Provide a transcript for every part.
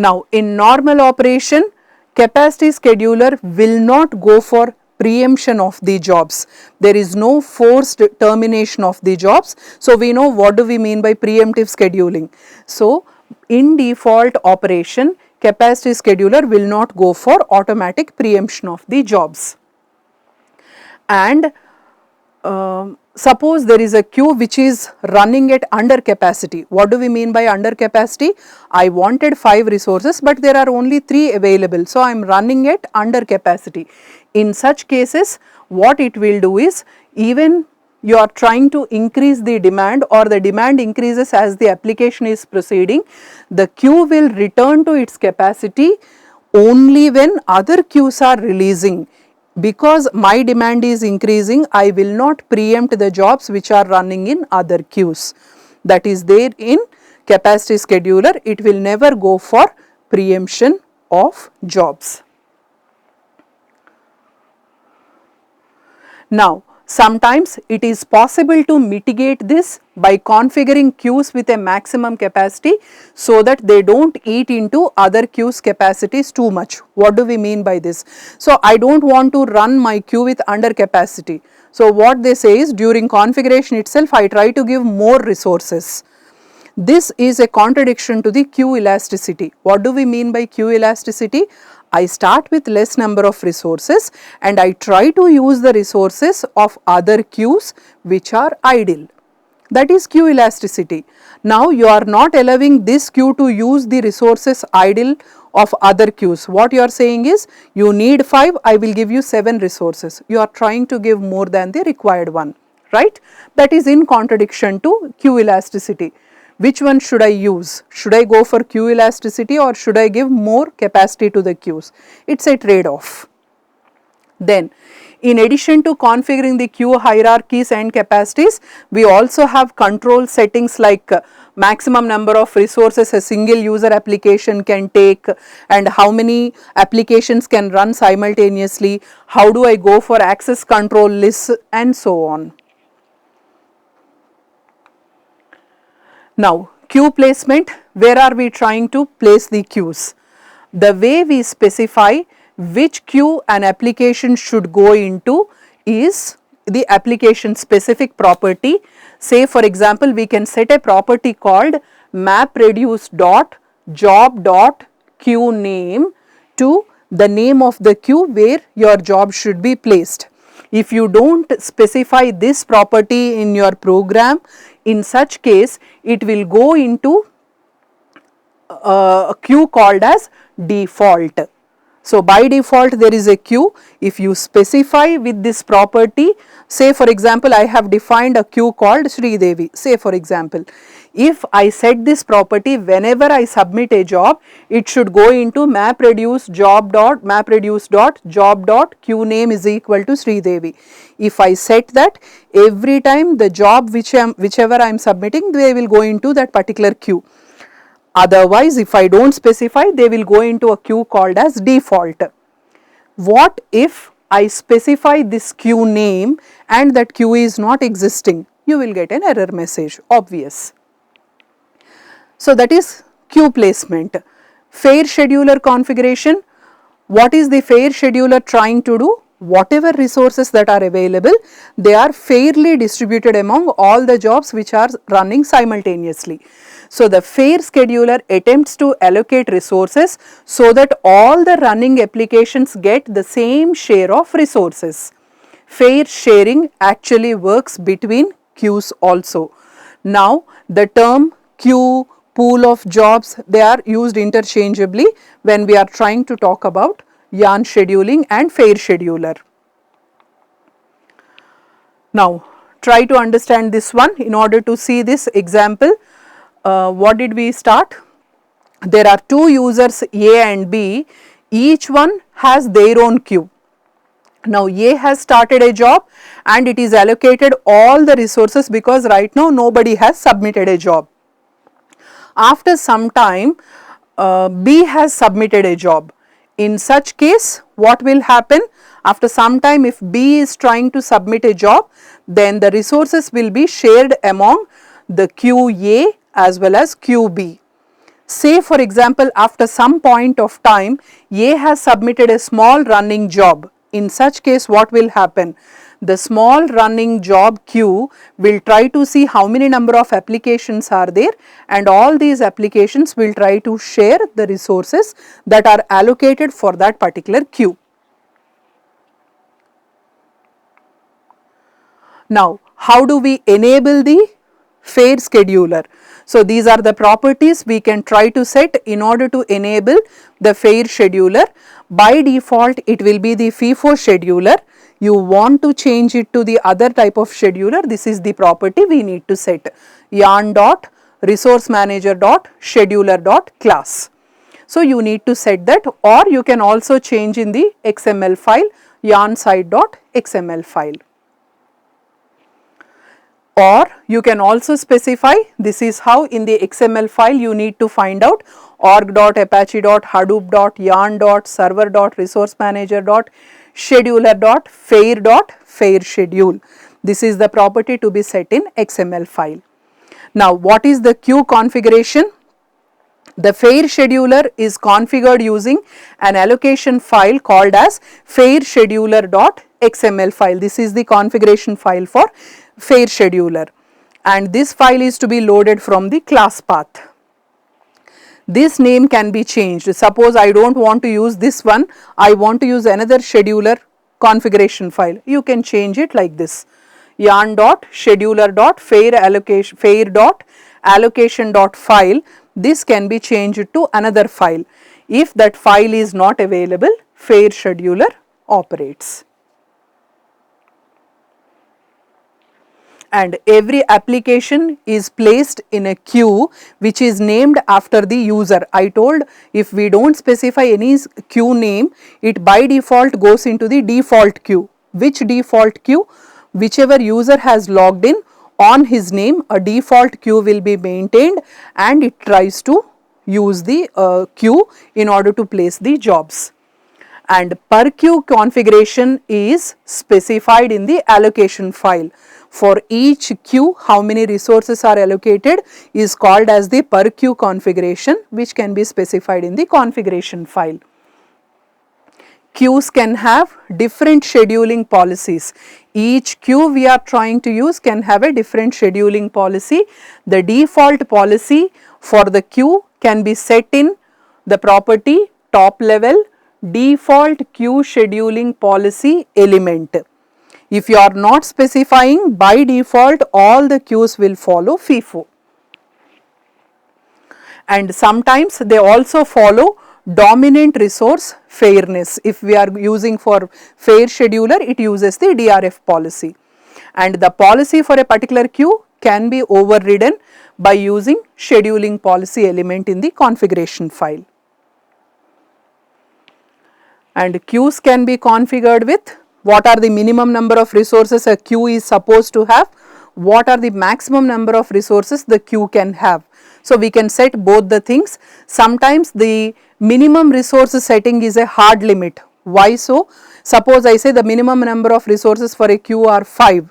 Now, in normal operation, capacity scheduler will not go for preemption of the jobs. There is no forced termination of the jobs. So, we know what do we mean by preemptive scheduling. So, in default operation, capacity scheduler will not go for automatic preemption of the jobs. And suppose there is a queue which is running at under capacity. What do we mean by under capacity? I wanted 5 resources, but there are only 3 available. So, I am running at under capacity. In such cases, what it will do is, even you are trying to increase the demand or the demand increases as the application is proceeding, the queue will return to its capacity only when other queues are releasing. Because my demand is increasing, I will not preempt the jobs which are running in other queues. That is there in capacity scheduler, it will never go for preemption of jobs. Now, sometimes it is possible to mitigate this by configuring queues with a maximum capacity so that they do not eat into other queues capacities too much. What do we mean by this? So, I do not want to run my queue with under capacity. So, what they say is, during configuration itself I try to give more resources. This is a contradiction to the queue elasticity. What do we mean by queue elasticity? I start with less number of resources and I try to use the resources of other queues which are idle. That is queue elasticity. Now, you are not allowing this queue to use the resources idle of other queues. What you are saying is, you need 5, I will give you 7 resources. You are trying to give more than the required one, right? That is in contradiction to queue elasticity. Which one should I use? Should I go for queue elasticity or should I give more capacity to the queues? It is a trade-off. Then, in addition to configuring the queue hierarchies and capacities, we also have control settings like maximum number of resources a single user application can take and how many applications can run simultaneously, how do I go for access control lists and so on. Now, queue placement, where are we trying to place the queues? The way we specify which queue an application should go into is the application specific property. Say for example, we can set a property called map_reduce.job.queueName to the name of the queue where your job should be placed. If you do not specify this property in your program, in such case it will go into a queue called as default. So, by default there is a queue. If you specify with this property, say for example, I have defined a queue called SRIDEVI. Say for example, if I set this property, whenever I submit a job, it should go into map_reduce.job.queueName is equal to SRIDEVI. If I set that, every time the job whichever I am submitting, they will go into that particular queue. Otherwise, if I do not specify, they will go into a queue called as default. What if I specify this queue name and that queue is not existing? You will get an error message, obvious. So, that is queue placement. Fair scheduler configuration. What is the fair scheduler trying to do? Whatever resources that are available, they are fairly distributed among all the jobs which are running simultaneously. So, the fair scheduler attempts to allocate resources so that all the running applications get the same share of resources. Fair sharing actually works between queues also. Now, the term queue, pool of jobs, they are used interchangeably when we are trying to talk about yarn scheduling and fair scheduler. Now, try to understand this one. In order to see this example, what did we start? There are 2 users A and B, each one has their own queue. Now, A has started a job and it is allocated all the resources because right now nobody has submitted a job. After some time, B has submitted a job. In such case, what will happen? After some time, if B is trying to submit a job, then the resources will be shared among the queue A as well as queue B. Say for example, after some point of time, A has submitted a small running job. In such case, what will happen? The small running job queue will try to see how many number of applications are there, and all these applications will try to share the resources that are allocated for that particular queue. Now, how do we enable the fair scheduler? So, these are the properties we can try to set in order to enable the fair scheduler. By default, it will be the FIFO scheduler. You want to change it to the other type of scheduler. This is the property we need to set, yarn dot resource manager dot scheduler dot class. So, you need to set that, or you can also change in the XML file, yarn site dot XML file. Or you can also specify, this is how in the XML file you need to find out org.apache.hadoop.yarn.server.resource-manager.scheduler.fair schedule. This is the property to be set in XML file. Now, what is the queue configuration? The fair scheduler is configured using an allocation file called as fair scheduler.xml file. This is the configuration file for fair scheduler, and this file is to be loaded from the class path. This name can be changed. Suppose I do not want to use this one, I want to use another scheduler configuration file. You can change it like this, yarn.scheduler.fair.allocation.file. This can be changed to another file. If that file is not available, fair scheduler operates. And every application is placed in a queue which is named after the user. I told if we do not specify any queue name, it by default goes into the default queue. Which default queue? Whichever user has logged in, on his name a default queue will be maintained, and it tries to use the queue in order to place the jobs. And per queue configuration is specified in the allocation file. For each queue, how many resources are allocated is called as the per queue configuration, which can be specified in the configuration file. Queues can have different scheduling policies. Each queue we are trying to use can have a different scheduling policy. The default policy for the queue can be set in the property top level default queue scheduling policy element. If you are not specifying, by default all the queues will follow FIFO. And sometimes they also follow dominant resource fairness. If we are using for fair scheduler, it uses the DRF policy. And the policy for a particular queue can be overridden by using scheduling policy element in the configuration file. And queues can be configured with what are the minimum number of resources a queue is supposed to have, what are the maximum number of resources the queue can have. So, we can set both the things. Sometimes the minimum resource setting is a hard limit. Why so? Suppose I say the minimum number of resources for a queue are 5.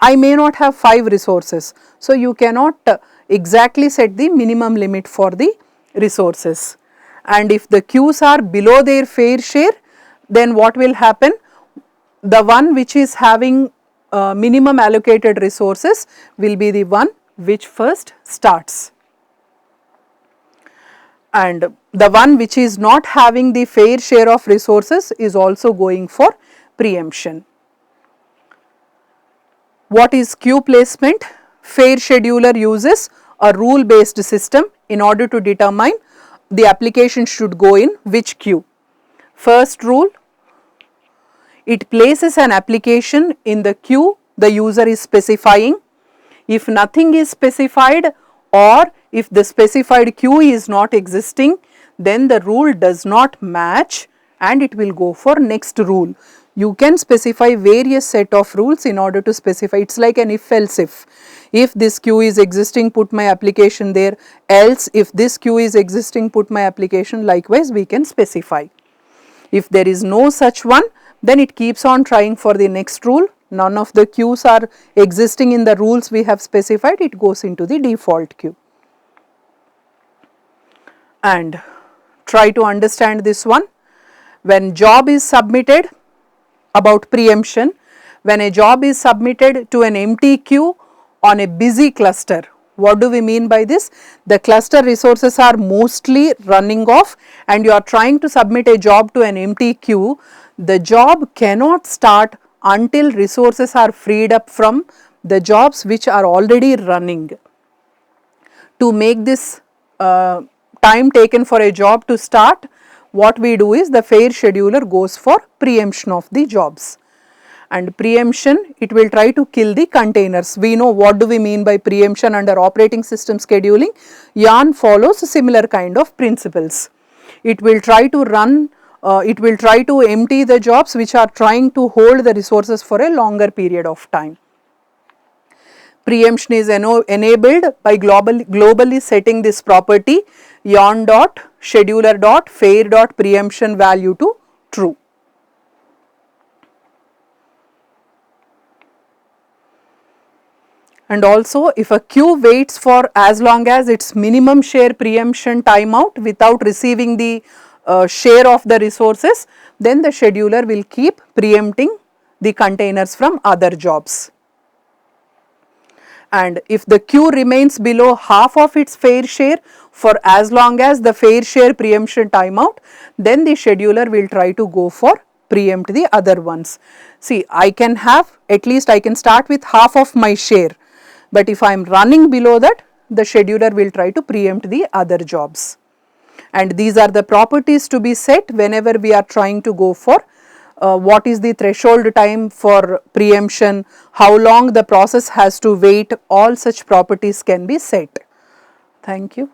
I may not have 5 resources. So, you cannot exactly set the minimum limit for the resources. And if the queues are below their fair share, then what will happen? The one which is having minimum allocated resources will be the one which first starts, and the one which is not having the fair share of resources is also going for preemption. What is queue placement? Fair scheduler uses a rule based system in order to determine the application should go in which queue. First rule, it places an application in the queue the user is specifying. If nothing is specified, or if the specified queue is not existing, then the rule does not match and it will go for next rule. You can specify various set of rules in order to specify. It is like an if else if. If this queue is existing, put my application there, else if this queue is existing, put my application. Likewise, we can specify. If there is no such one, then it keeps on trying for the next rule. None of the queues are existing in the rules we have specified, it goes into the default queue. and try to understand this one. When job is submitted, about preemption, when a job is submitted to an empty queue on a busy cluster. What do we mean by this? The cluster resources are mostly running off and you are trying to submit a job to an empty queue. The job cannot start until resources are freed up from the jobs which are already running. To make this time taken for a job to start, what we do is the fair scheduler goes for preemption of the jobs. And preemption, it will try to kill the containers. We know what do we mean by preemption under operating system scheduling. Yarn follows similar kind of principles. It will try to run, it will try to empty the jobs which are trying to hold the resources for a longer period of time. Preemption is enabled by globally setting this property yarn dot scheduler dot fair dot preemption value to true. And also, if a queue waits for as long as its minimum share preemption timeout without receiving the share of the resources, then the scheduler will keep preempting the containers from other jobs. And if the queue remains below half of its fair share for as long as the fair share preemption timeout, then the scheduler will try to go for preempt the other ones. See, I can have, at least I can start with half of my share, but if I am running below that, the scheduler will try to preempt the other jobs. And these are the properties to be set whenever we are trying to go for what is the threshold time for preemption, how long the process has to wait, all such properties can be set. Thank you.